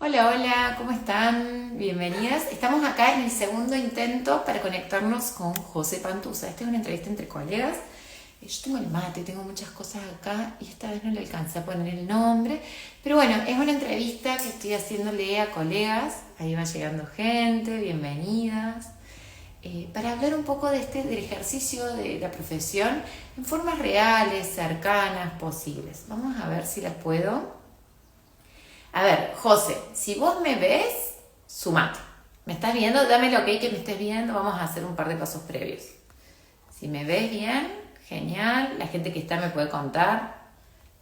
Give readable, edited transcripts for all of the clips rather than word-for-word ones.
Hola, hola, ¿cómo están? Bienvenidas. Estamos acá en el segundo intento para conectarnos con José Pantusa. Esta es una entrevista entre colegas. Yo tengo el mate, tengo muchas cosas acá y esta vez no le alcancé a poner el nombre. Pero bueno, es una entrevista que estoy haciéndole a colegas. Ahí va llegando gente, bienvenidas. Para hablar un poco del ejercicio de la profesión en formas reales, cercanas, posibles. Vamos a ver si la puedo. A ver, José, si vos me ves, sumate. ¿Me estás viendo? Dame el ok que me estés viendo. Vamos a hacer un par de pasos previos. Si me ves bien, genial. La gente que está me puede contar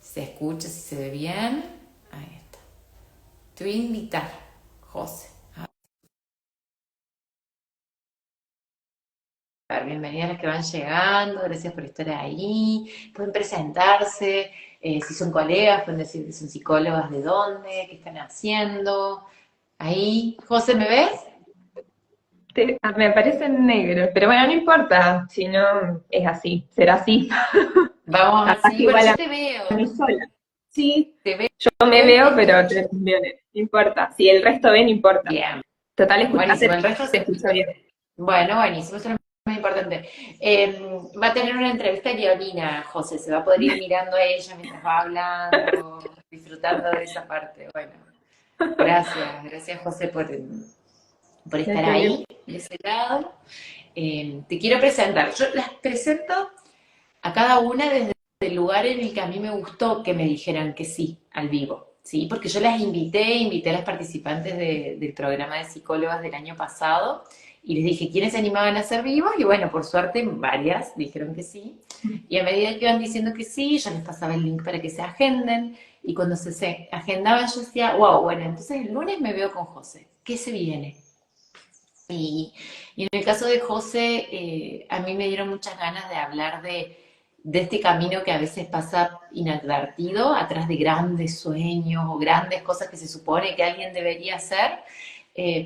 si se escucha, si se ve bien. Ahí está. Te voy a invitar, José. A ver, bienvenidas a las que van llegando. Gracias por estar ahí. Pueden presentarse. Si son colegas, pueden decir que son psicólogas de dónde, qué están haciendo. Ahí. José, ¿me ves? Me aparece en negro, pero bueno, no importa, si no es así, será así. Vamos Capaz así. que Bueno, igual yo a te veo. mí sola. Sí, Te veo yo me y te veo, pero escucho. no importa. Si el resto ve, no importa. Bien. Total, Buenísimo. escuchate, El resto te escucho bien. bueno, buenísimo. Eso es lo más importante. Va a tener una entrevista guionina, José. Se va a poder ir mirando a ella mientras va hablando, disfrutando de esa parte. Bueno, gracias. Gracias, José, por No hay estar problema. ahí, de ese lado. Te quiero presentar. Yo las presento a cada una desde el lugar en el que a mí me gustó que me dijeran que sí al vivo, ¿sí? Porque yo las invité a las participantes del programa de psicólogas del año pasado y les dije quiénes se animaban a ser vivos y bueno, por suerte varias dijeron que sí. Y a medida que iban diciendo que sí, yo les pasaba el link para que se agenden y cuando se agendaban yo decía, wow, bueno, entonces el lunes me veo con José, ¿qué se viene? Y, y en el caso de José, a mí me dieron muchas ganas de hablar de este camino que a veces pasa inadvertido, atrás de grandes sueños o grandes cosas que se supone que alguien debería hacer,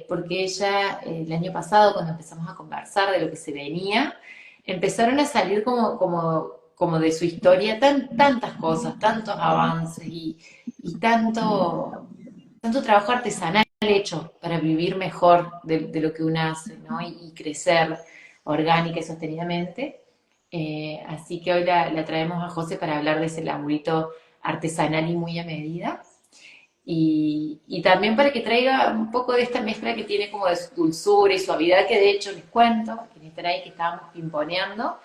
porque ella, el año pasado, cuando empezamos a conversar de lo que se venía, empezaron a salir como de su historia tantas cosas, tantos avances y tanto trabajo artesanal hecho para vivir mejor de lo que uno hace, ¿no? Y crecer orgánica y sostenidamente. Así que hoy la traemos a José para hablar de ese laburito artesanal y muy a medida. Y también para que traiga un poco de esta mezcla que tiene como de su dulzura y suavidad, que de hecho les cuento, que están ahí que estábamos pimponeando,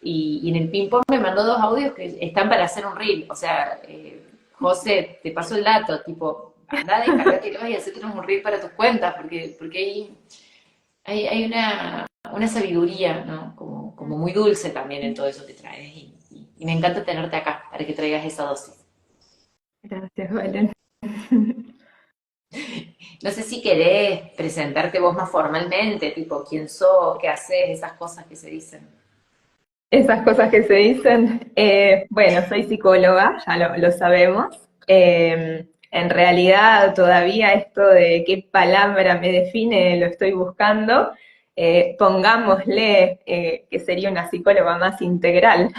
y en el ping-pong me mandó dos audios que están para hacer un reel, o sea, José, te paso el dato, tipo, anda, descargátelo y hacete un reel para tus cuentas, porque hay una sabiduría, ¿no? Como muy dulce también en todo eso que traes, y me encanta tenerte acá para que traigas esa dosis. Gracias, Valen. No sé si querés presentarte vos más formalmente, tipo quién sos, qué haces, esas cosas que se dicen. Esas cosas que se dicen, bueno, soy psicóloga, ya lo sabemos. En realidad todavía esto de qué palabra me define lo estoy buscando. Pongámosle que sería una psicóloga más integral.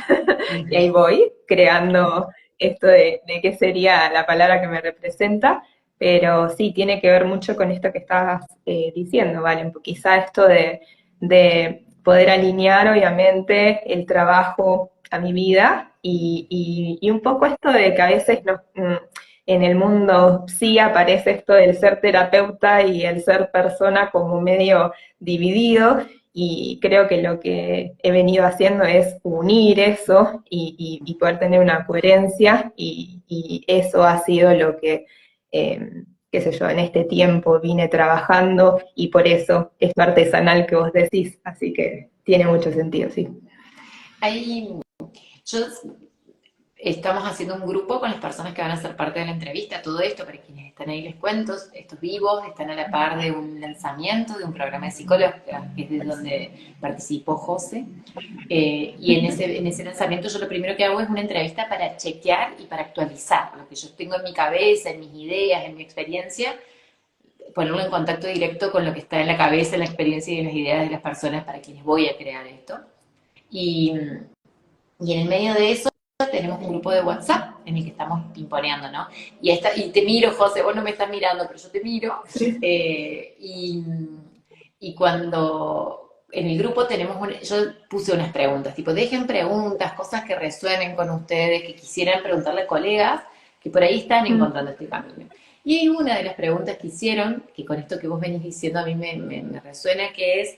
Y ahí Ujú. voy creando esto de qué sería la palabra que me representa. Pero sí, tiene que ver mucho con esto que estabas diciendo, ¿vale? Quizá esto de poder alinear, obviamente, el trabajo a mi vida y un poco esto de que a veces en el mundo sí aparece esto del ser terapeuta y el ser persona como medio dividido, y creo que lo que he venido haciendo es unir eso y poder tener una coherencia, y eso ha sido lo que qué sé yo, en este tiempo vine trabajando, y por eso es lo artesanal que vos decís, así que tiene mucho sentido, sí. Ahí, yo estamos haciendo un grupo con las personas que van a ser parte de la entrevista, todo esto, para quienes están ahí les cuento, estos vivos están a la par de un lanzamiento de un programa de psicólogos, que es de donde participó José. Y en ese lanzamiento yo lo primero que hago es una entrevista para chequear y para actualizar lo que yo tengo en mi cabeza, en mis ideas, en mi experiencia, ponerlo en contacto directo con lo que está en la cabeza, en la experiencia y en las ideas de las personas para quienes voy a crear esto. Y, y en el medio de eso tenemos un grupo de WhatsApp en el que estamos pimponeando, ¿no? Y te miro, José, vos no me estás mirando, pero yo te miro. Sí. eh, y, y cuando en el grupo yo puse unas preguntas, tipo, dejen preguntas, cosas que resuenen con ustedes, que quisieran preguntarle a colegas que por ahí están Mm. encontrando este camino. Y hay una de las preguntas que hicieron, que con esto que vos venís diciendo a mí me resuena, que es,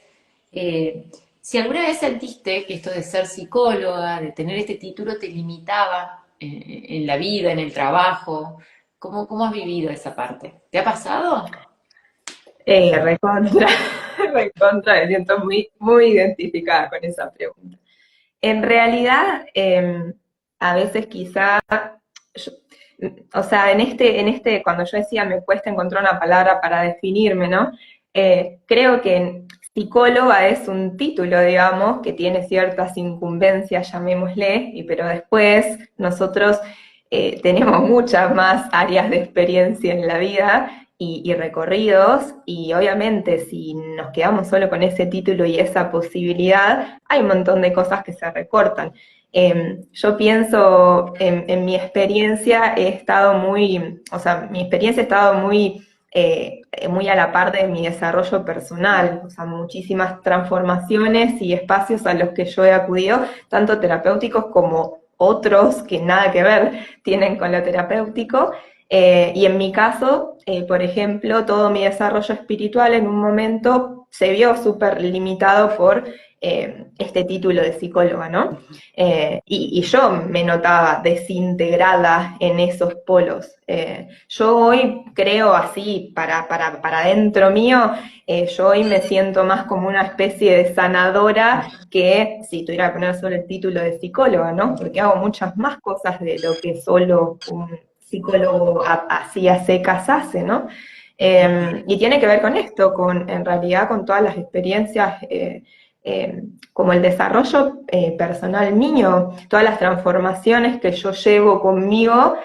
si alguna vez sentiste que esto de ser psicóloga, de tener este título, te limitaba en la vida, en el trabajo, ¿cómo has vivido esa parte? ¿Te ha pasado? Recontra, recontra, me siento muy, muy identificada con esa pregunta. En realidad, a veces quizá, yo- o sea, cuando yo decía me cuesta encontrar una palabra para definirme, ¿no? Creo que psicóloga es un título, digamos, que tiene ciertas incumbencias, llamémosle, pero después nosotros tenemos muchas más áreas de experiencia en la vida y recorridos, y obviamente si nos quedamos solo con ese título y esa posibilidad, hay un montón de cosas que se recortan. Yo pienso en mi experiencia, o sea, mi experiencia ha estado muy a la par de mi desarrollo personal, o sea, muchísimas transformaciones y espacios a los que yo he acudido, tanto terapéuticos como otros que nada que ver tienen con lo terapéutico. Y en mi caso, por ejemplo, todo mi desarrollo espiritual en un momento se vio súper limitado por este título de psicóloga, ¿no? Y yo me notaba desintegrada en esos polos. Yo hoy creo así, para dentro mío, yo hoy me siento más como una especie de sanadora que si tuviera que poner solo el título de psicóloga, ¿no? Porque hago muchas más cosas de lo que solo un psicólogo así a secas hace, ¿no? Y tiene que ver con esto, en realidad con todas las experiencias, como el desarrollo personal mío, todas las transformaciones que yo llevo conmigo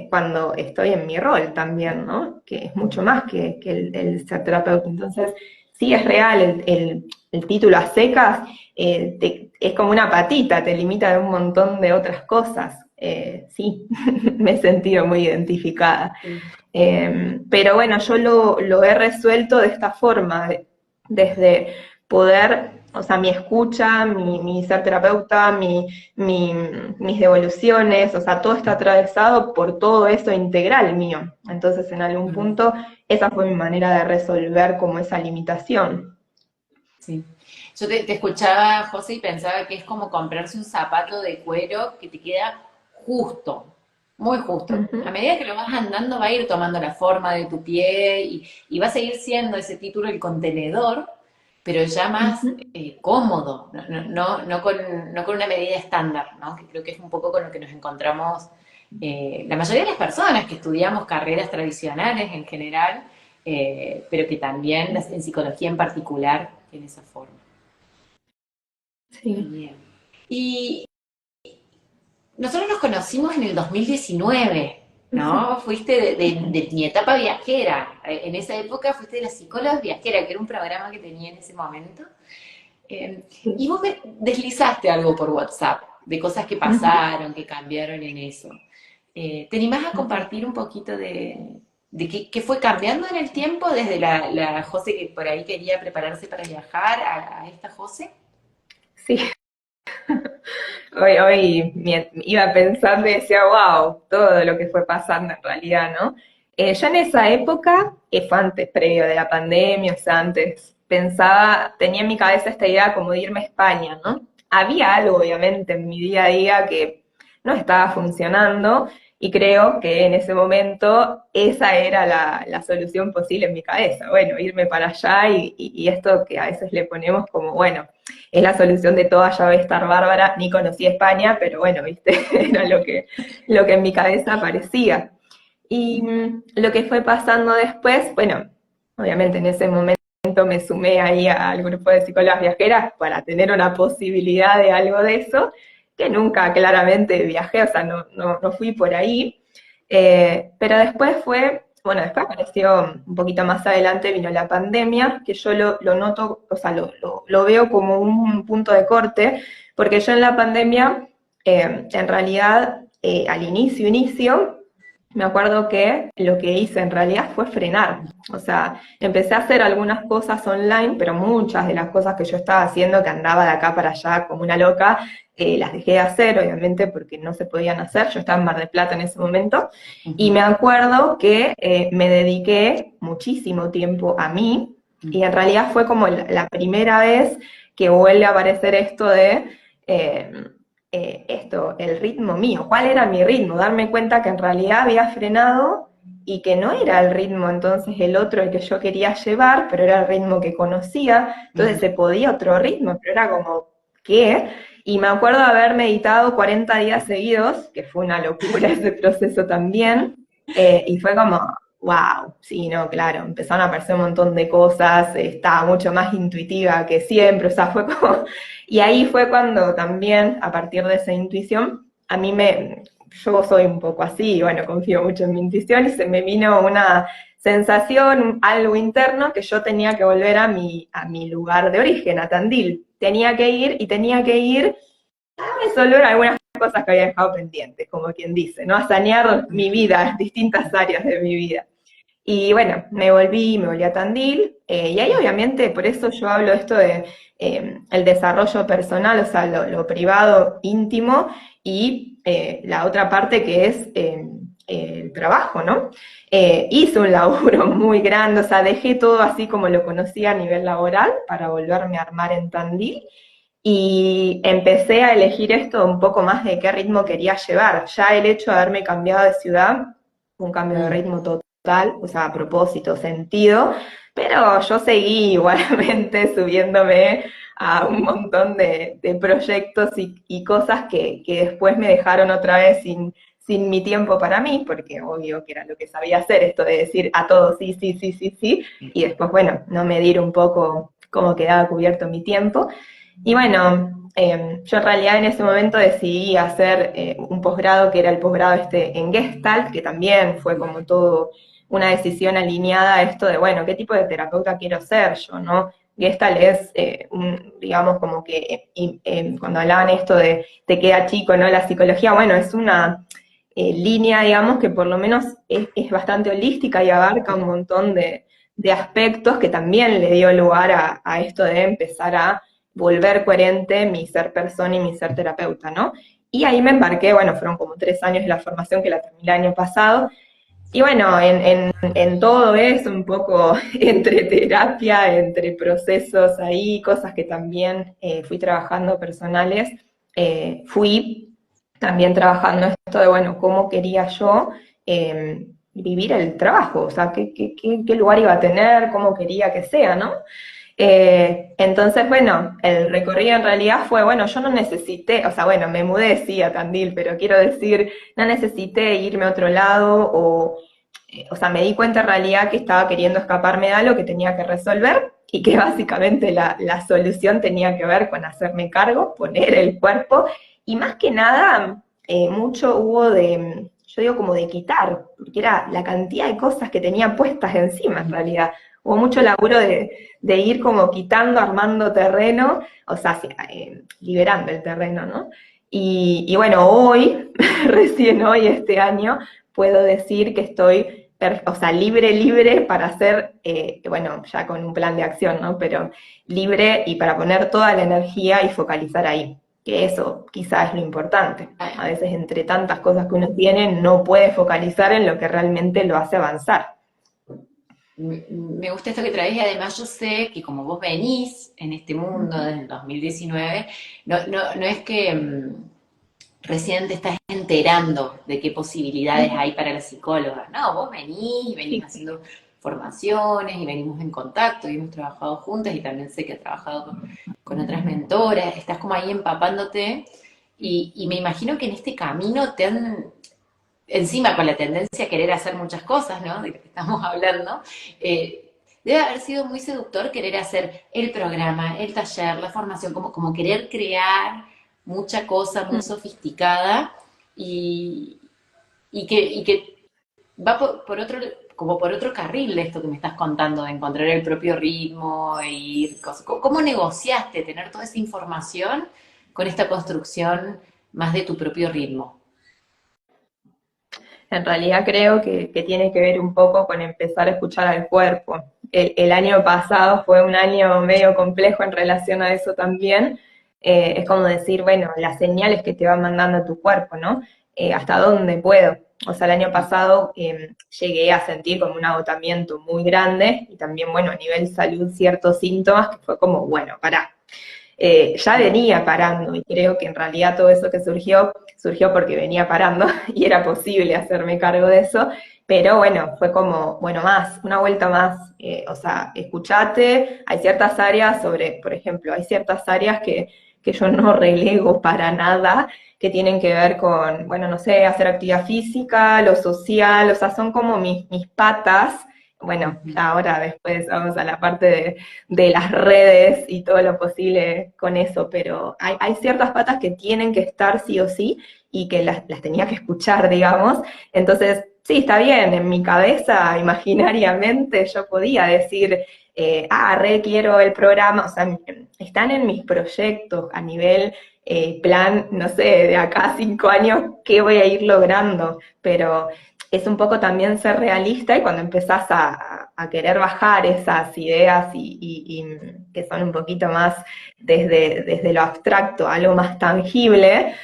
cuando estoy en mi rol también, ¿no? Que es mucho más que el ser terapeuta. Entonces, sí es real, el título a secas es como una patita, te limita de un montón de otras cosas. Sí, me he sentido muy identificada. Sí. Pero bueno, yo lo he resuelto de esta forma, desde poder, o sea, mi escucha, mi ser terapeuta, mis devoluciones, o sea, todo está atravesado por todo eso integral mío. Entonces, en algún Ujú. punto, esa fue mi manera de resolver como esa limitación. Sí. Yo te escuchaba, José, y pensaba que es como comprarse un zapato de cuero que te queda justo, muy justo. A Ujú, medida que lo vas andando va a ir tomando la forma de tu pie y va a seguir siendo ese título el contenedor, pero ya más ujú. cómodo, no con una medida estándar, ¿no? Que creo que es un poco con lo que nos encontramos la mayoría de las personas que estudiamos carreras tradicionales en general, pero que también en psicología en particular en esa forma. Sí. Bien. Y nosotros nos conocimos en el 2019, Ujú. ¿no? Fuiste de mi etapa viajera. En esa época fuiste de la psicóloga viajera, que era un programa que tenía en ese momento. Sí. Y vos me deslizaste algo por WhatsApp, de cosas que Ujú, pasaron, que cambiaron en eso. ¿Te animás a ujú. compartir un poquito de qué fue cambiando en el tiempo desde la José que por ahí quería prepararse para viajar a esta José? Sí. Hoy iba pensando y decía, wow, todo lo que fue pasando en realidad, ¿no? Yo en esa época, que fue antes, previo de la pandemia, o sea, antes, pensaba, tenía en mi cabeza esta idea como de irme a España, ¿no? Había algo, obviamente, en mi día a día que no estaba funcionando y creo que en ese momento esa era la solución posible en mi cabeza. Bueno, irme para allá y esto que a veces le ponemos como, bueno, es la solución de toda, ya va a estar bárbara, ni conocí España, pero bueno, viste, era lo que en mi cabeza parecía. Y lo que fue pasando después, bueno, obviamente en ese momento me sumé ahí al grupo de psicólogas viajeras para tener una posibilidad de algo de eso, que nunca claramente viajé, o sea, no fui por ahí. Pero después bueno, después apareció un poquito más adelante, vino la pandemia, que yo lo noto, o sea, lo veo como un punto de corte, porque yo en la pandemia, en realidad, al inicio, me acuerdo que lo que hice en realidad fue frenar. O sea, empecé a hacer algunas cosas online, pero muchas de las cosas que yo estaba haciendo, que andaba de acá para allá como una loca, las dejé de hacer, obviamente, porque no se podían hacer. Yo estaba en Mar del Plata en ese momento. Y me Ujú, acuerdo que me dediqué muchísimo tiempo a mí, y en ujú, realidad fue como la primera vez que vuelve a aparecer esto de... eh, el ritmo mío, cuál era mi ritmo, darme cuenta que en realidad había frenado y que no era el ritmo entonces el otro el que yo quería llevar, pero era el ritmo que conocía, entonces ujú. se podía otro ritmo, pero era como, ¿qué? Y me acuerdo de haber meditado 40 días seguidos, que fue una locura ese proceso también, y fue como, wow, sí, no, claro, empezaron a aparecer un montón de cosas, estaba mucho más intuitiva que siempre, o sea, fue como, y ahí fue cuando también, a partir de esa intuición, yo soy un poco así, y bueno, confío mucho en mi intuición, y se me vino una sensación, algo interno, que yo tenía que volver a mi lugar de origen, a Tandil. Tenía que ir y tenía que ir a resolver algunas cosas que había dejado pendientes, como quien dice, ¿no? A sanear mi vida, distintas áreas de mi vida. Y bueno, me volví a Tandil, y ahí obviamente, por eso yo hablo esto de el desarrollo personal, o sea, lo privado, íntimo, y la otra parte que es el trabajo, ¿no? Hice un laburo muy grande, o sea, dejé todo así como lo conocía a nivel laboral para volverme a armar en Tandil, y empecé a elegir esto un poco más de qué ritmo quería llevar. Ya el hecho de haberme cambiado de ciudad, un cambio de Mm. ritmo total, o sea, a propósito, sentido, pero yo seguí igualmente subiéndome a un montón de proyectos y cosas que después me dejaron otra vez sin mi tiempo para mí, porque obvio que era lo que sabía hacer, esto de decir a todo sí, sí, sí, sí, sí, y después, bueno, no medir un poco cómo quedaba cubierto mi tiempo. Y bueno, yo en realidad en ese momento decidí hacer un posgrado que era el posgrado este en Gestalt, que también fue como todo una decisión alineada a esto de, bueno, ¿qué tipo de terapeuta quiero ser yo, no? Gestalt es, digamos, como que cuando hablaban esto de te queda chico, ¿no? La psicología, bueno, es una línea, digamos, que por lo menos es bastante holística y abarca un montón de aspectos que también le dio lugar a esto de empezar a volver coherente mi ser persona y mi ser terapeuta, ¿no? Y ahí me embarqué, bueno, fueron como 3 años de la formación que la terminé el año pasado, y bueno, en todo eso, un poco entre terapia, entre procesos ahí, cosas que también fui trabajando personales, fui también trabajando esto de, bueno, cómo quería yo vivir el trabajo, o sea, qué lugar iba a tener, cómo quería que sea, ¿no? Entonces, bueno, el recorrido en realidad fue, bueno, yo no necesité, o sea, bueno, me mudé sí a Tandil, pero quiero decir, no necesité irme a otro lado o sea, me di cuenta en realidad que estaba queriendo escaparme de algo que tenía que resolver y que básicamente la solución tenía que ver con hacerme cargo, poner el cuerpo y más que nada, mucho hubo de, yo digo como de quitar, porque era la cantidad de cosas que tenía puestas encima en realidad. Hubo mucho laburo de ir como quitando, armando terreno, o sea, sí, liberando el terreno, ¿no? Y bueno, hoy, recién hoy, este año, puedo decir que estoy, o sea, libre, libre para hacer, bueno, ya con un plan de acción, ¿no? Pero libre y para poner toda la energía y focalizar ahí, que eso quizás es lo importante. A Ah, veces entre tantas cosas que uno tiene, no puede focalizar en lo que realmente lo hace avanzar. me gusta esto que traes y además yo sé que como vos venís en este mundo desde el 2019, no es que recién te estás enterando de qué posibilidades hay para las psicólogas. No, vos venís y venís Sí, haciendo formaciones y venimos en contacto y hemos trabajado juntas y también sé que has trabajado con otras mentoras, estás como ahí empapándote y me imagino que en este camino te han, encima con la tendencia a querer hacer muchas cosas, ¿no? De que estamos hablando, debe haber sido muy seductor querer hacer el programa, el taller, la formación, como querer crear mucha cosa muy sofisticada y, y que va por otro, como por otro carril de esto que me estás contando, de encontrar el propio ritmo e ir cosas. ¿Cómo negociaste tener toda esa información con esta construcción más de tu propio ritmo? En realidad creo que tiene que ver un poco con empezar a escuchar al cuerpo. El año pasado fue un año medio complejo en relación a eso también. Es como decir, bueno, las señales que te va mandando tu cuerpo, ¿no? ¿Hasta dónde puedo? O sea, el año pasado llegué a sentir como un agotamiento muy grande y también, bueno, a nivel salud ciertos síntomas que fue como, bueno, pará, ya venía parando y creo que en realidad todo eso que surgió porque venía parando y era posible hacerme cargo de eso, pero bueno, fue como, bueno, más, una vuelta más, o sea, escuchate, hay ciertas áreas por ejemplo, hay ciertas áreas que yo no relego para nada, que tienen que ver con, bueno, no sé, hacer actividad física, lo social, o sea, son como mis patas. Bueno, Ujú. ahora después vamos a la parte de las redes y todo lo posible con eso, pero hay ciertas patas que tienen que estar sí o sí y que las tenía que escuchar, digamos. Entonces, sí, está bien, en mi cabeza, imaginariamente, yo podía decir, re quiero el programa, o sea, están en mis proyectos a nivel plan, no sé, de acá a 5 años, ¿qué voy a ir logrando? Pero es un poco también ser realista y cuando empezás a querer bajar esas ideas y que son un poquito más desde lo abstracto a algo más tangible,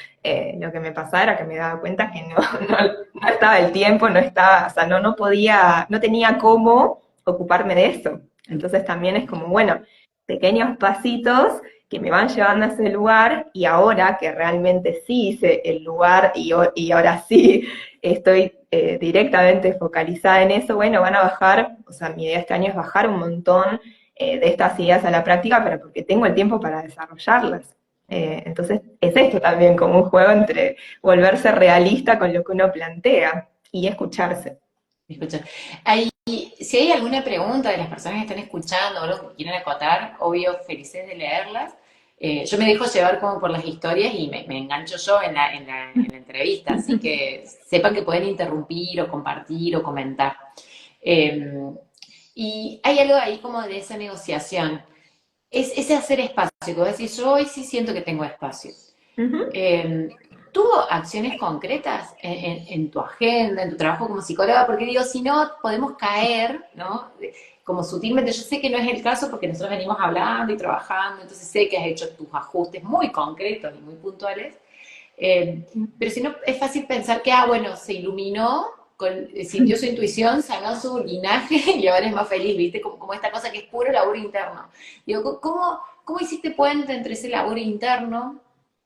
lo que me pasaba era que me daba cuenta que no estaba el tiempo, no estaba, o sea, no podía, no tenía cómo ocuparme de eso. Entonces también es como, bueno, pequeños pasitos que me van llevando a ese lugar y ahora que realmente sí hice el lugar y ahora sí estoy directamente focalizada en eso, bueno, van a bajar, o sea, mi idea este año es bajar un montón de estas ideas a la práctica, pero porque tengo el tiempo para desarrollarlas. Entonces, es esto también como un juego entre volverse realista con lo que uno plantea y escucharse. Escucha. Si hay alguna pregunta de las personas que están escuchando o algo que quieran acotar, obvio, felices de leerlas. Yo me dejo llevar como por las historias y me engancho yo en la entrevista, así que sepan que pueden interrumpir o compartir o comentar. Eh, y hay algo ahí como de esa negociación, es ese hacer espacio, que vos decís, yo hoy sí siento que tengo espacio. Ujú. Eh, ¿Tuvo acciones concretas en tu agenda, en tu trabajo como psicóloga? Porque digo, si no, podemos caer, ¿no? Como sutilmente, yo sé que no es el caso porque nosotros venimos hablando y trabajando, entonces sé que has hecho tus ajustes muy concretos y muy puntuales, pero si no, es fácil pensar que, bueno, se iluminó, sintió su intuición, sanó su linaje y ahora es más feliz, ¿viste? Como esta cosa que es puro labor interno. Digo, ¿cómo hiciste puente entre ese labor interno,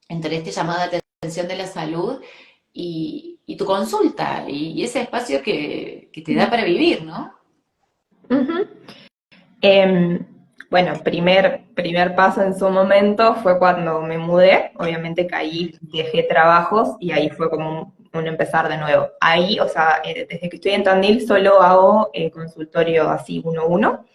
entre este llamado de atención de la salud y tu consulta y ese espacio que te da para vivir, ¿no? Ujú. Em, bueno, primer paso en su momento fue cuando me mudé, obviamente que ahí dejé trabajos y ahí fue como un empezar de nuevo. Ahí, o sea, desde que estoy en Tandil solo hago consultorio así 1 a 1,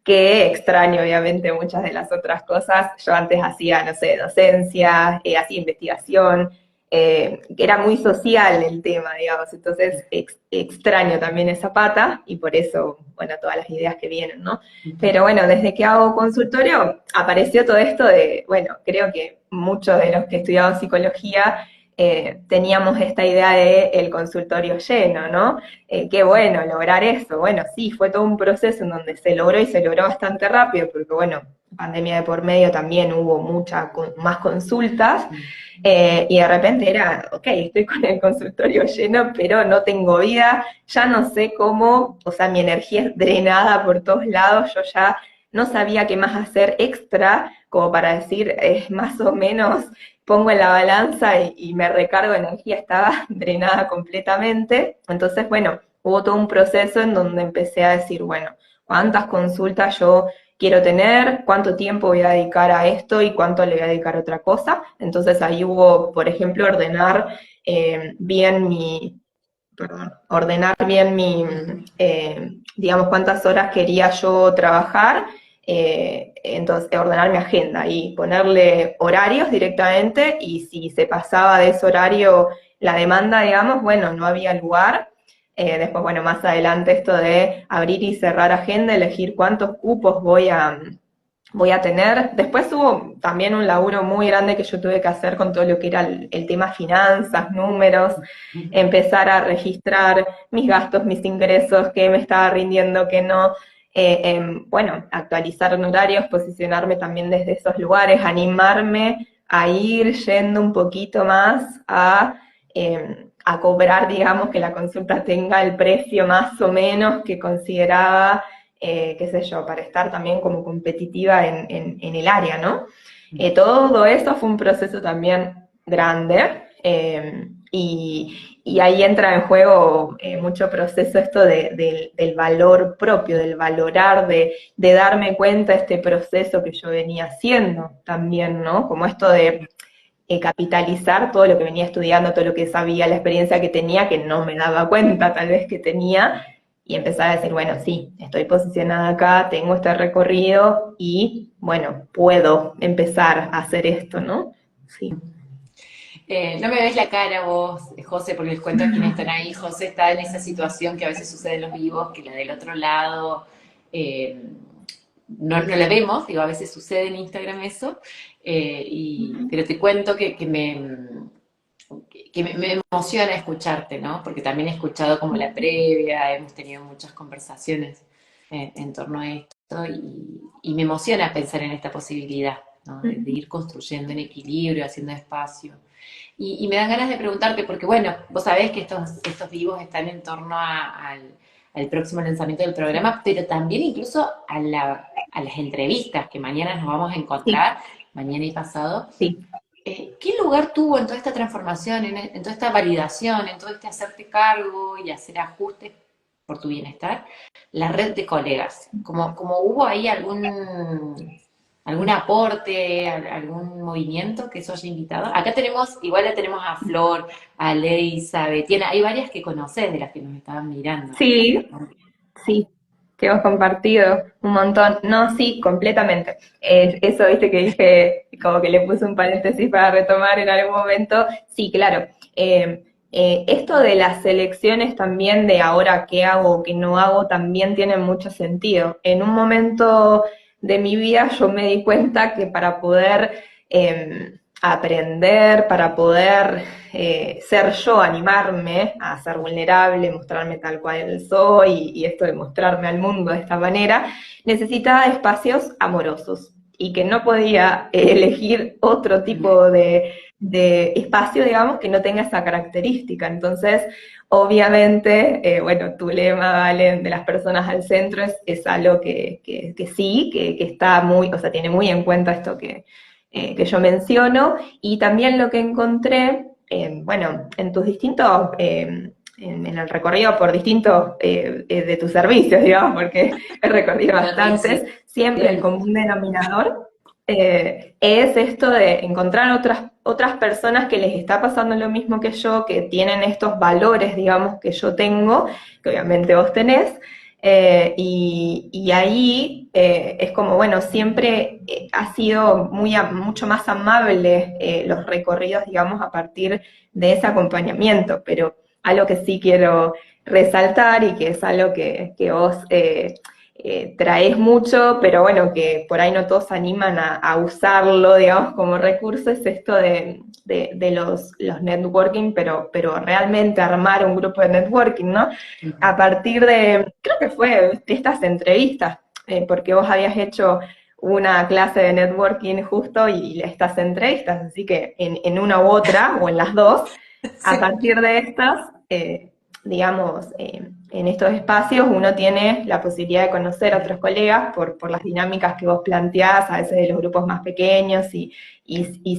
que extraño obviamente muchas de las otras cosas. Yo antes hacía, no sé, docencia, hacía investigación, era muy social el tema, digamos, entonces extraño también esa pata y por eso, bueno, todas las ideas que vienen, ¿no? Pero bueno, desde que hago consultorio apareció todo esto de, bueno, creo que muchos de los que estudiamos psicología teníamos esta idea de el consultorio lleno, ¿no? Qué bueno lograr eso. Bueno, sí, fue todo un proceso en donde se logró y se logró bastante rápido, porque bueno, pandemia de por medio también hubo más consultas, y de repente era, ok, estoy con el consultorio lleno, pero no tengo vida, ya no sé cómo, o sea, mi energía es drenada por todos lados, yo ya no sabía qué más hacer extra, como para decir, más o menos pongo en la balanza y me recargo de energía, estaba drenada completamente. Entonces, bueno, hubo todo un proceso en donde empecé a decir, bueno, ¿cuántas consultas yo quiero tener? ¿Cuánto tiempo voy a dedicar a esto y cuánto le voy a dedicar a otra cosa? Entonces ahí hubo, por ejemplo, bien ordenar bien digamos, cuántas horas quería yo trabajar, entonces ordenar mi agenda y ponerle horarios directamente y si se pasaba de ese horario la demanda, digamos, bueno, no había lugar. Después, bueno, más adelante esto de abrir y cerrar agenda, elegir cuántos cupos voy voy a tener. Después hubo también un laburo muy grande que yo tuve que hacer con todo lo que era el tema finanzas, números, empezar a registrar mis gastos, mis ingresos, qué me estaba rindiendo, qué no. Bueno, actualizar horarios, posicionarme también desde esos lugares, animarme a ir yendo un poquito más a cobrar, digamos, que la consulta tenga el precio más o menos que consideraba qué sé yo, para estar también como competitiva en el área, ¿no? Todo eso fue un proceso también grande y ahí entra en juego mucho proceso esto del valor propio, del valorar, de darme cuenta de este proceso que yo venía haciendo también, ¿no? Como esto de capitalizar todo lo que venía estudiando, todo lo que sabía, la experiencia que tenía, que no me daba cuenta tal vez que tenía, y empezar a decir, bueno, sí, estoy posicionada acá, tengo este recorrido y, bueno, puedo empezar a hacer esto, ¿no? Sí. No me ves la cara vos, José, porque les cuento a quienes están ahí. José está en esa situación que a veces sucede en los vivos, que la del otro lado eh, no la vemos, digo, a veces sucede en Instagram eso, pero te cuento me emociona escucharte, ¿no? Porque también he escuchado como la previa, hemos tenido muchas conversaciones en torno a esto y me emociona pensar en esta posibilidad, ¿no? De ir construyendo en equilibrio, haciendo espacio. Y me dan ganas de preguntarte, porque bueno, vos sabés que estos vivos están en torno al próximo lanzamiento del programa, pero también incluso a las entrevistas que mañana nos vamos a Sí, encontrar, mañana y pasado. sí. ¿Qué lugar tuvo en toda esta transformación, en toda esta validación, en todo este hacerte cargo y hacer ajustes por tu bienestar, la red de colegas? Como hubo ahí algún aporte, algún movimiento que eso haya invitado. Acá tenemos, igual la tenemos a Flor, a Leisa, a Betiana, hay varias que conocés de las que nos estaban mirando. Sí, sí, que hemos compartido un montón. No, sí, completamente. Eso, viste, que dije, como que le puse un paréntesis para retomar en algún momento. Sí, claro. Esto de las elecciones también de ahora qué hago o qué no hago también tiene mucho sentido. En un momento de mi vida yo me di cuenta que para poder aprender, para poder ser yo, animarme a ser vulnerable, mostrarme tal cual soy y esto de mostrarme al mundo de esta manera, necesitaba espacios amorosos y que no podía elegir otro tipo de espacio, digamos, que no tenga esa característica. Entonces, obviamente, bueno, tu lema, Valen, de las personas al centro es algo que sí, que está muy, o sea, tiene muy en cuenta esto que yo menciono, y también lo que encontré, bueno, en tus distintos, en el recorrido por distintos de tus servicios, digamos, porque he recorrido bastantes, Servicios. siempre el común denominador es esto de encontrar otras personas que les está pasando lo mismo que yo, que tienen estos valores, digamos, que yo tengo, que obviamente vos tenés, y ahí es como, bueno, siempre ha sido mucho más amable los recorridos, digamos, a partir de ese acompañamiento, pero algo que sí quiero resaltar y que es algo que vos traes mucho, pero bueno, que por ahí no todos se animan a usarlo, digamos, como recurso, es esto de los networking, pero realmente armar un grupo de networking, ¿no? A partir de, creo que fue de estas entrevistas, porque vos habías hecho una clase de networking justo y estas entrevistas, así que en una u otra, o en las dos, a Sí. partir de estas, digamos, en estos espacios uno tiene la posibilidad de conocer a otros colegas por las dinámicas que vos planteás, a veces de los grupos más pequeños y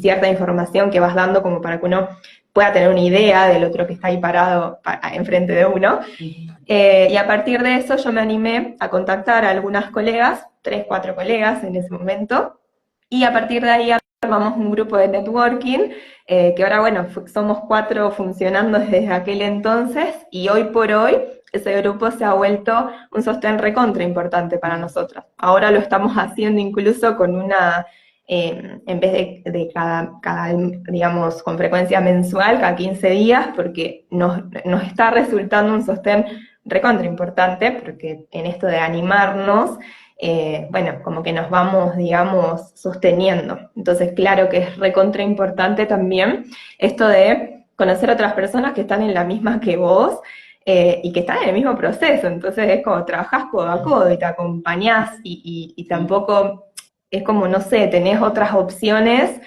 cierta información que vas dando como para que uno pueda tener una idea del otro que está ahí parado enfrente de uno. Y a partir de eso yo me animé a contactar a algunas colegas, 3, 4 colegas en ese momento, y a partir de ahí armamos un grupo de networking, que ahora, bueno, somos 4 funcionando desde aquel entonces, y hoy por hoy ese grupo se ha vuelto un sostén recontra importante para nosotras. Ahora lo estamos haciendo incluso con una, en vez de cada, digamos, con frecuencia mensual, cada 15 días, porque nos está resultando un sostén recontra importante, porque en esto de animarnos, bueno, como que nos vamos, digamos, sosteniendo. Entonces, claro que es recontra importante también esto de conocer a otras personas que están en la misma que vos, y que están en el mismo proceso. Entonces es como trabajás codo a codo y te acompañás y Sí. tampoco es como, no sé, tenés otras opciones,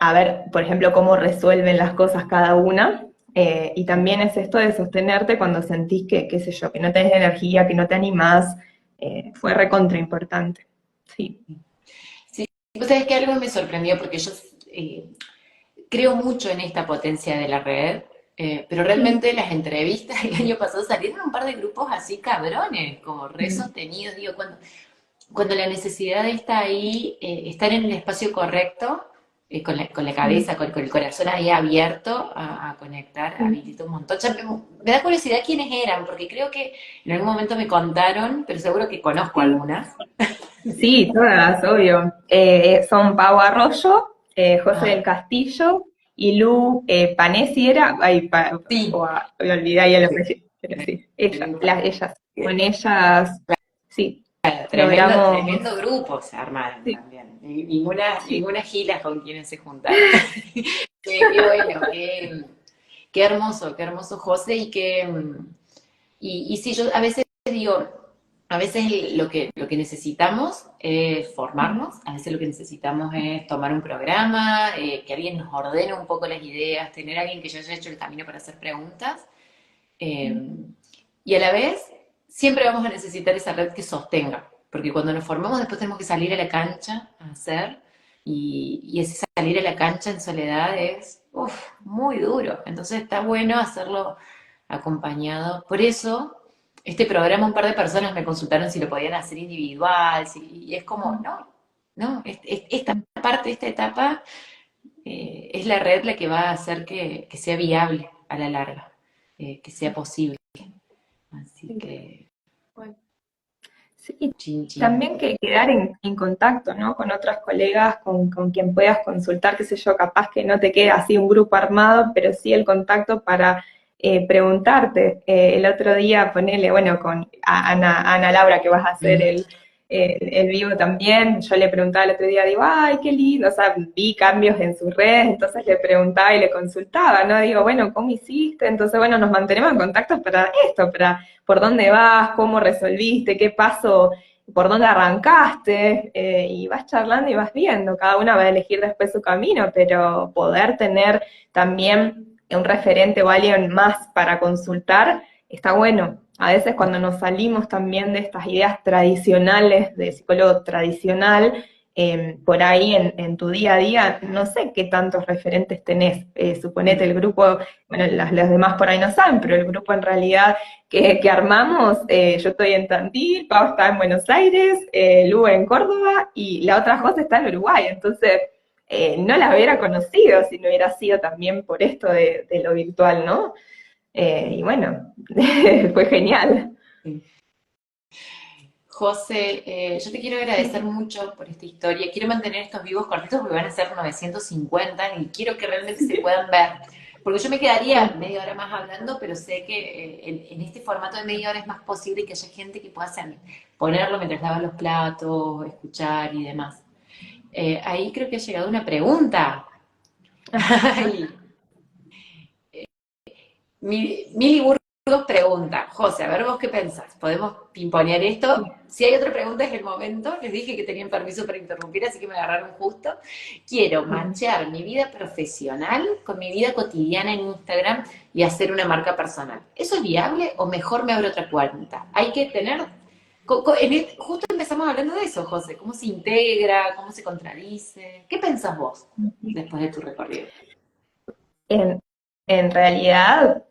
a ver, por ejemplo, cómo resuelven las cosas cada una. Y también es esto de sostenerte cuando sentís que, qué sé yo, que no tenés energía, que no te animás, fue recontra importante. Sí. Sí, vos sabés que algo me sorprendió porque yo eh, creo mucho en esta potencia de la red, pero realmente las entrevistas el año pasado salieron un par de grupos así cabrones, como re Mm. sostenidos, digo, cuando la necesidad está ahí, estar en el espacio correcto, con la Mm. cabeza, con el corazón ahí abierto a conectar, Mm. habilita un montón. Ya me da curiosidad quiénes eran, porque creo que en algún momento me contaron, pero seguro que conozco Sí. algunas. Sí, todas, obvio. Son Pau Arroyo, José del Ah, Castillo y Lu Panesi era, ay, sí, me olvidé ahí el sí, apellido, pero sí, ellas, Lupa. ellas, con ellas, sí, Tremendo, logramos, tremendo grupo se armaron sí, también. Ninguna, sí, ninguna gila con quienes se juntaron. Qué bueno, qué hermoso José y sí, yo a veces digo, a veces lo que necesitamos es formarnos, a veces lo que necesitamos es tomar un programa, que alguien nos ordene un poco las ideas, tener a alguien que ya haya hecho el camino para hacer preguntas. eh, y a la vez, siempre vamos a necesitar esa red que sostenga, porque cuando nos formamos después tenemos que salir a la cancha a hacer, y ese salir a la cancha en soledad es muy duro. Entonces está bueno hacerlo acompañado. Por eso, este programa, un par de personas me consultaron si lo podían hacer individual, y es como, no, esta parte, esta etapa, es la red la que va a hacer que sea viable a la larga, que sea posible. Así sí. que, Bueno, sí, chin chin. también que quedar en contacto, ¿no? Con otras colegas, con quien puedas consultar, qué sé yo, capaz que no te queda así un grupo armado, pero sí el contacto para preguntarte. El otro día, ponele, bueno, con Ana Laura, que vas a hacer Mm. el vivo también, yo le preguntaba el otro día, digo, ay, qué lindo, o sea, vi cambios en sus redes, entonces le preguntaba y le consultaba, ¿no? Digo, bueno, ¿cómo hiciste? Entonces, bueno, nos mantenemos en contacto para esto, para por dónde vas, cómo resolviste, qué paso, por dónde arrancaste, y vas charlando y vas viendo, cada una va a elegir después su camino, pero poder tener también un referente o alguien más para consultar, está bueno. A veces cuando nos salimos también de estas ideas tradicionales de psicólogo tradicional, por ahí en tu día a día, no sé qué tantos referentes tenés. Suponete el grupo, bueno, las demás por ahí no saben, pero el grupo en realidad que armamos, yo estoy en Tandil, Pau está en Buenos Aires, Lu en Córdoba y la otra José está en Uruguay. Entonces, no la hubiera conocido si no hubiera sido también por esto de lo virtual, ¿no? Y bueno, fue genial. Sí. José, yo te quiero agradecer Sí, mucho por esta historia. Quiero mantener estos vivos cortitos porque van a ser 950 y quiero que realmente se puedan ver. Porque yo me quedaría sí, media hora más hablando, pero sé que en este formato de media hora es más posible que haya gente que pueda ponerlo mientras lava los platos, escuchar y demás. Ahí creo que ha llegado una pregunta. Ay, Mili Burgos pregunta, José, a ver vos qué pensás, ¿podemos pimponear esto? sí. Si hay otra pregunta es el momento, les dije que tenían permiso para interrumpir, así que me agarraron justo. Quiero machear mi vida profesional con mi vida cotidiana en Instagram y hacer una marca personal. ¿Eso es viable o mejor me abro otra cuenta? Hay que tener... justo empezamos hablando de eso, José, cómo se integra, cómo se contradice. ¿Qué pensás vos después de tu recorrido? En, en realidad,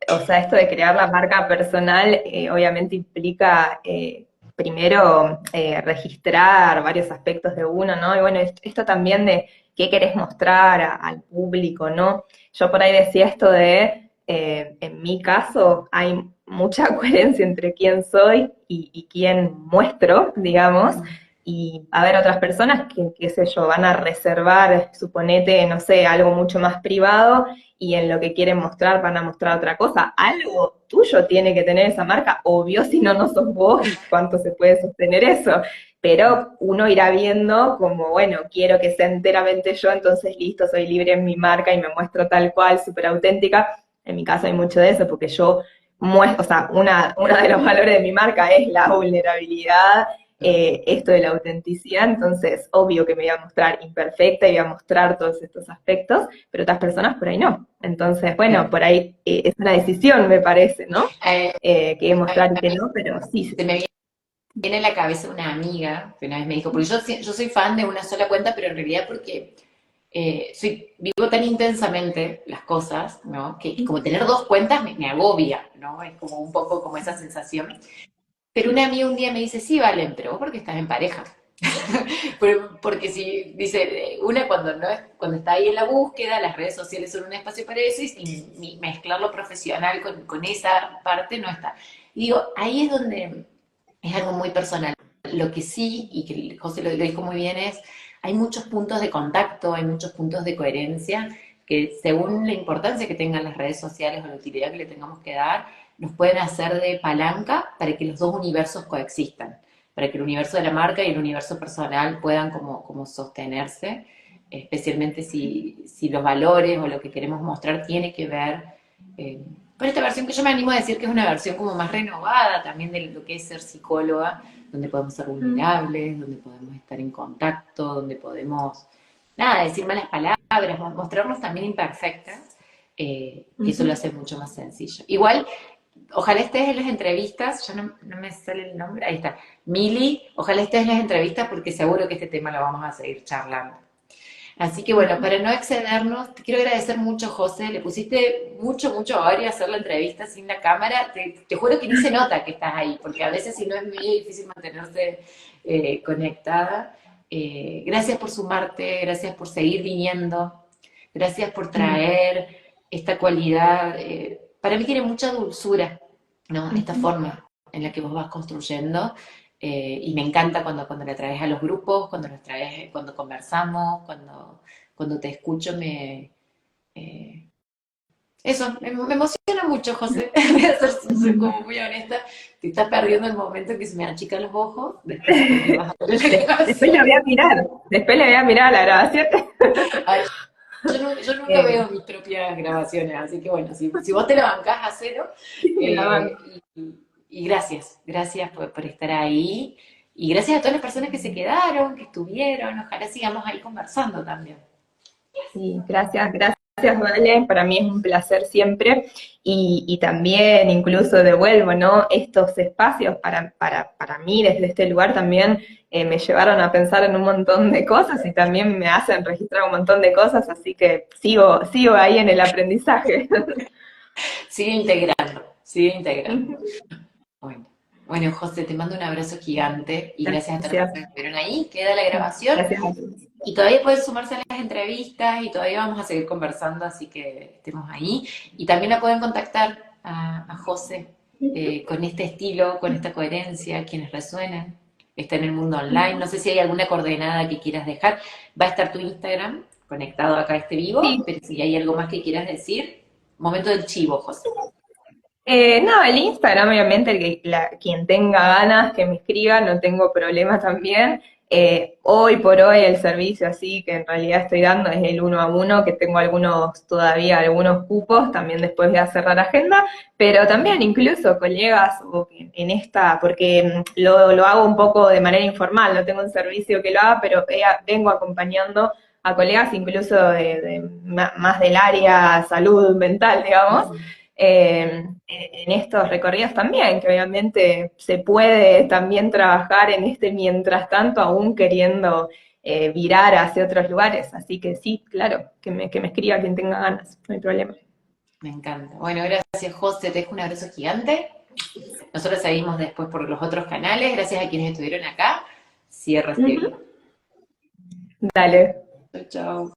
o sea, esto de crear la marca personal obviamente implica primero registrar varios aspectos de uno, ¿no? Y bueno, esto también de qué querés mostrar al público, ¿no? Yo por ahí decía esto de, en mi caso, hay mucha coherencia entre quién soy y quién muestro, digamos. y a ver otras personas que, qué sé yo, van a reservar, suponete, no sé, algo mucho más privado y en lo que quieren mostrar van a mostrar otra cosa. Algo tuyo tiene que tener esa marca, obvio, si no, no sos vos, cuánto se puede sostener eso. Pero uno irá viendo como, bueno, quiero que sea enteramente yo, entonces listo, soy libre en mi marca y me muestro tal cual, súper auténtica. En mi caso hay mucho de eso, porque yo muestro, o sea, una de los valores de mi marca es la vulnerabilidad, esto de la autenticidad, entonces obvio que me voy a mostrar imperfecta y voy a mostrar todos estos aspectos, pero otras personas por ahí no. Entonces, bueno, por ahí es una decisión, me parece, ¿no? Eh, Que mostrar y que no, pero sí. Se me viene a la cabeza una amiga que una vez me dijo, porque yo soy fan de una sola cuenta, pero en realidad porque vivo tan intensamente las cosas, ¿no? Que como tener dos cuentas me agobia, ¿no? Es como un poco como esa sensación. Pero una amiga un día me dice, sí, Valen, pero vos porque estás en pareja. Porque si, dice, una cuando no es, cuando está ahí en la búsqueda, las redes sociales son un espacio para eso y mezclar lo profesional con esa parte no está. Y digo, ahí es donde es algo muy personal. Lo que sí, y que José lo dijo muy bien, es hay muchos puntos de contacto, hay muchos puntos de coherencia que según la importancia que tengan las redes sociales o la utilidad que le tengamos que dar, nos pueden hacer de palanca para que los dos universos coexistan, para que el universo de la marca y el universo personal puedan como sostenerse, especialmente si los valores o lo que queremos mostrar tiene que ver con esta versión que yo me animo a decir que es una versión como más renovada también de lo que es ser psicóloga, donde podemos ser vulnerables, donde podemos estar en contacto, donde podemos, nada, decir malas palabras, mostrarnos también imperfectas, y eso lo hace mucho más sencillo. Igual, ojalá estés en las entrevistas, ya no me sale el nombre, ahí está, Mili, ojalá estés en las entrevistas porque seguro que este tema lo vamos a seguir charlando. Así que bueno, para no excedernos, te quiero agradecer mucho, José. Le pusiste mucho horario a hacer la entrevista sin la cámara. Te juro que ni se nota que estás ahí, porque a veces si no es muy difícil mantenerse conectada. Gracias por sumarte, gracias por seguir viniendo, gracias por traer esta cualidad. Para mí tiene mucha dulzura, ¿no? Esta forma en la que vos vas construyendo. Y me encanta cuando la traes a los grupos, cuando la traes, cuando conversamos, cuando te escucho, eh, eso, me emociona mucho, José. Voy a ser como muy honesta. Te estás perdiendo el momento en que se me achican los ojos, después me vas a ver la Después la grabación. voy a mirar, después le voy a mirar a la grabación. Ay, yo nunca Eh, veo mis propias grabaciones, así que bueno, si vos te la bancás a cero, la eh, banco. y gracias por estar ahí, y gracias a todas las personas que se quedaron, que estuvieron, ojalá sigamos ahí conversando también. Sí, gracias, Vale. Para mí es un placer siempre. Y también incluso devuelvo, ¿no? Estos espacios para mí desde este lugar también me llevaron a pensar en un montón de cosas y también me hacen registrar un montón de cosas, así que sigo ahí en el aprendizaje. Sigue integrando. Bueno, bueno, José, te mando un abrazo gigante y gracias a todas las Gracias, personas que estuvieron ahí. Queda la grabación gracias a todos. y todavía pueden sumarse a las entrevistas y todavía vamos a seguir conversando, así que estemos ahí. Y también la pueden contactar a José con este estilo, con esta coherencia, quienes resuenan. Está en el mundo online. No sé si hay alguna coordenada que quieras dejar. Va a estar tu Instagram conectado acá a este vivo, Sí, pero si hay algo más que quieras decir, momento del chivo, José. no, el Instagram, obviamente, quien tenga ganas que me escriba, no tengo problema también. Hoy por hoy el servicio así que en realidad estoy dando es el 1 a 1, que tengo todavía algunos cupos, también después voy a cerrar agenda, pero también incluso colegas o en esta, porque lo hago un poco de manera informal, no tengo un servicio que lo haga, pero vengo acompañando a colegas incluso más del área salud mental, digamos, en estos recorridos también, que obviamente se puede también trabajar en este mientras tanto, aún queriendo virar hacia otros lugares. Así que sí, claro, que me escriba quien tenga ganas, no hay problema. Me encanta. Bueno, gracias, José. Te dejo un abrazo gigante. Nosotros seguimos después por los otros canales. Gracias a quienes estuvieron acá. Cierro este Ujú. video. Dale. Chau, chau.